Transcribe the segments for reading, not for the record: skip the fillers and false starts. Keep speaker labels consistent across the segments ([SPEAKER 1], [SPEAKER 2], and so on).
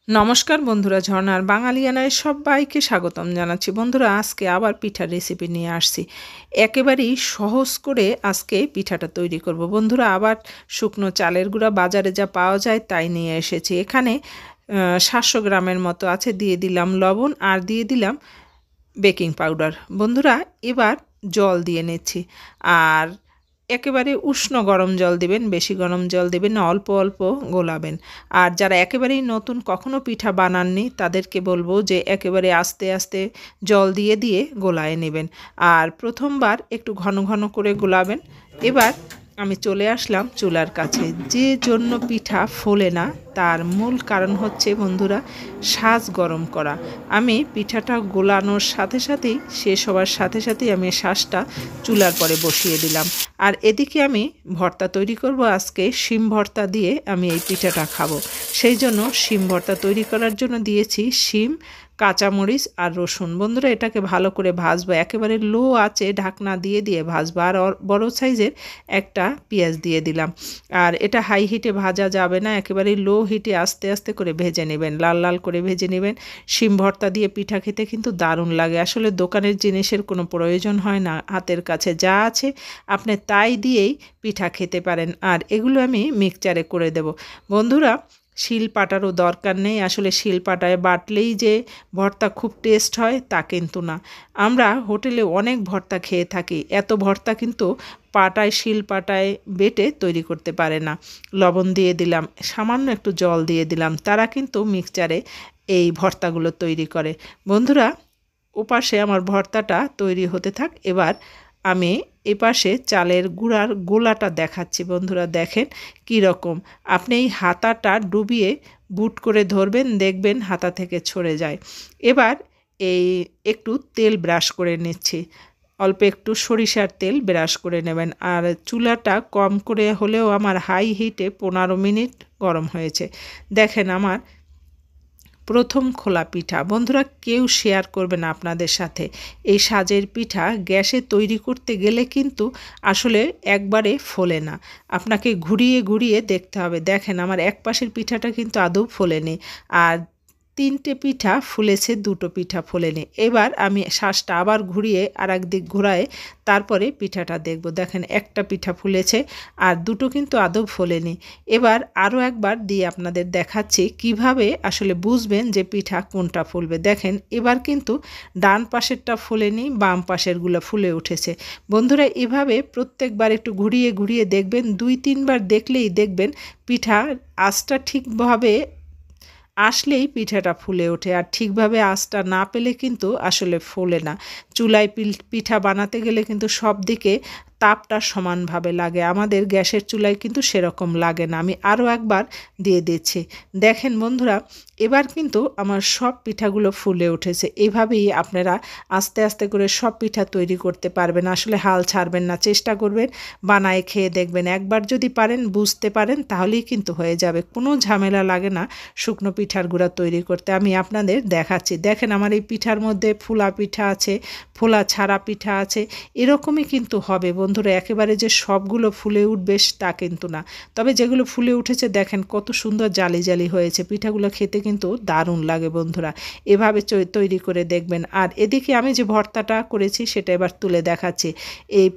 [SPEAKER 1] নমস্কার বন্ধুরা, ঝর্ণার বাঙালিয়ানায় সবাইকে স্বাগতম জানাচ্ছি। বন্ধুরা, আজকে আবার পিঠার রেসিপি নিয়ে আসছি। একেবারেই সহজ করে আজকে পিঠাটা তৈরি করব। বন্ধুরা, আবার শুকনো চালের গুঁড়া বাজারে যা পাওয়া যায় তাই নিয়ে এসেছি। এখানে 700 গ্রামের মতো আছে। দিয়ে দিলাম লবণ আর দিয়ে দিলাম বেকিং পাউডার। বন্ধুরা, এবার জল দিয়ে নিচ্ছি। আর একেবারে উষ্ণ গরম জল দিবেন, বেশি গরম জল দিবেন না, অল্প অল্প গোলাবেন। আর যারা একেবারেই নতুন, কখনো পিঠা বানাননি, তাদেরকে বলবো যে একেবারে আস্তে আস্তে জল দিয়ে দিয়ে গোলায় নেবেন। আর প্রথমবার একটু ঘন ঘন করে গোলাবেন। এবার আমি চলে আসলাম চুলার কাছে। যে জন্য পিঠা ফোলে না তার মূল কারণ হচ্ছে বন্ধুরা সাজ গরম করা। আমি পিঠাটা গোলানোর সাথে সাথেই, শেষ হওয়ার সাথে সাথেই আমি সাজটা চুলার পরে বসিয়ে দিলাম। আর এদিকে আমি ভর্তা তৈরি করব। আজকে শিম ভর্তা দিয়ে আমি এই পিঠাটা খাবো। সেই জন্য শিম ভর্তা তৈরি করার জন্য দিয়েছি শিম, কাঁচামরিচ আর রসুন। বন্ধুরা, এটাকে ভালো করে ভাজবো, একেবারে লো আঁচে ঢাকনা দিয়ে দিয়ে ভাজবো। আর বড় সাইজের একটা পেঁয়াজ দিয়ে দিলাম। আর এটা হাই হিটে ভাজা যাবে না, একেবারে লো হিটে আস্তে আস্তে করে ভেজে নেবেন, লাল লাল করে ভেজে নেবেন। শিম ভর্তা দিয়ে পিঠা খেতে কিন্তু দারুণ লাগে। আসলে দোকানের জিনিসের কোনো প্রয়োজন হয় না, হাতের কাছে যা আছে আপনি তাই দিয়েই পিঠা খেতে পারেন। আর এগুলো আমি মিক্সচারে করে দেব। বন্ধুরা, শিল পাটারও দরকার নেই। আসলে শিল পাটায় বাটলেই যে ভর্তা খুব টেস্ট হয় তা কিন্তু না। আমরা হোটেলে অনেক ভর্তা খেয়ে থাকি, এত ভর্তা কিন্তু পাটায়, শিল পাটায় বেটে তৈরি করতে পারে না। লবণ দিয়ে দিলাম, সামান্য একটু জল দিয়ে দিলাম, তারা কিন্তু মিক্সচারে এই ভর্তাগুলো তৈরি করে। বন্ধুরা, ওপাশে আমার ভর্তাটা তৈরি হতে থাক। এবার আমি এপাশে চালের গুঁড়ার গোলাটা দেখাচ্ছি। বন্ধুরা, দেখেন কি রকম। আপনি এই হাতাটা ডুবিয়ে বুট করে ধরবেন, দেখবেন হাতা থেকে ছড়ে যায়। এবার এই একটু তেল ব্রাশ করে নিচ্ছি, অল্প একটু সরিষার তেল ব্রাশ করে নেবেন। আর চুলাটা কম করে হলেও আমার হাই হিটে 15 মিনিট গরম হয়েছে। দেখেন আমার প্রথম খোলা পিঠা। বন্ধুরা, কেউ শেয়ার করবে না আপনাদের সাথে। এই সাজের পিঠা গ্যাসে তৈরি করতে গেলে কিন্তু আসলে একবারে ফোলে না, আপনাকে ঘুরিয়ে ঘুরিয়ে দেখতে হবে। দেখেন আমার এক পাশের পিঠাটা কিন্তু আদৌ ফোলেনি। আর 3টে পিঠা ফুলেছে, 2টো পিঠা ফোলেনি। এবার আমি শ্বাসটা আবার ঘুরিয়ে আর একদিক ঘোরায় তারপরে পিঠাটা দেখব। দেখেন একটা পিঠা ফুলেছে আর 2টো কিন্তু আদৌ ফোলেনি। এবার আরও একবার দিয়ে আপনাদের দেখাচ্ছি কিভাবে আসলে বুঝবেন যে পিঠা কোনটা ফুলবে। দেখেন এবার কিন্তু ডান পাশেরটা ফোলেনি, বাম পাশেরগুলো ফুলে উঠেছে। বন্ধুরা, এভাবে প্রত্যেকবার একটু ঘুরিয়ে ঘুরিয়ে দেখবেন, 2-3বার দেখলেই দেখবেন পিঠা আঁচটা ঠিকভাবে আসলেই পিঠাটা ফুলে ওঠে। আর ঠিকভাবে আঁচটা না পেলে কিন্তু আসলে ফোলে না। চুলায় পিঠা বানাতে গেলে কিন্তু সব দিকে তাপটা সমানভাবে লাগে, আমাদের গ্যাসের চুলায় কিন্তু সেরকম লাগে না। আমি আরও একবার দিয়ে দিচ্ছি। দেখেন বন্ধুরা, এবার কিন্তু আমার সব পিঠাগুলো ফুলে উঠেছে। এইভাবেই আপনারা আস্তে আস্তে করে সব পিঠা তৈরি করতে পারবেন। আসলে হাল ছাড়বেন না, চেষ্টা করবেন, বানায় খেয়ে দেখবেন। একবার যদি পারেন, বুঝতে পারেন, তাহলেই কিন্তু হয়ে যাবে। কোনো ঝামেলা লাগে না শুকনো পিঠার গুঁড়া তৈরি করতে। আমি আপনাদের দেখাচ্ছি। দেখেন আমার এই পিঠার মধ্যে ফোলা পিঠা আছে, ফোলা ছাড়া পিঠা আছে, এরকমই কিন্তু হবে। বন্ধুরা, একেবারে যে সবগুলো ফুলে উঠবে তা কিন্তু না। তবে যেগুলো ফুলে উঠেছে দেখেন কত সুন্দর জালি জালি হয়েছে। পিঠাগুলো খেতে কিন্তু দারুণ লাগে। বন্ধুরা, এভাবে তৈরি করে দেখবেন। আর এদিকে আমি যে ভর্তাটা করেছি সেটা এবার তুলে দেখাচ্ছি। এই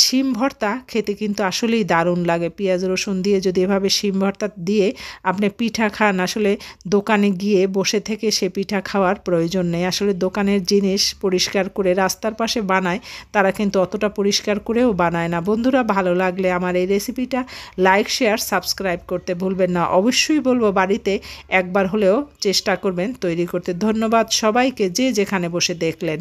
[SPEAKER 1] শিম ভর্তা খেতে কিন্তু আসলেই দারুণ লাগে। পেঁয়াজ রসুন দিয়ে যদি এভাবে শিম ভর্তা দিয়ে আপনি পিঠা খান, আসলে দোকানে গিয়ে বসে থেকে সে পিঠা খাওয়ার প্রয়োজন নেই। আসলে দোকানের জিনিস পরিষ্কার করে রাস্তার পাশে বানায়, তারা কিন্তু অতটা পরিষ্কার করেও বানায় না। বন্ধুরা, ভালো লাগলে আমার এই রেসিপিটা লাইক, শেয়ার, সাবস্ক্রাইব করতে ভুলবেন না। অবশ্যই বলবো বাড়িতে একবার হলেও চেষ্টা করবেন তৈরি করতে। ধন্যবাদ সবাইকে যে যেখানে বসে দেখলেন।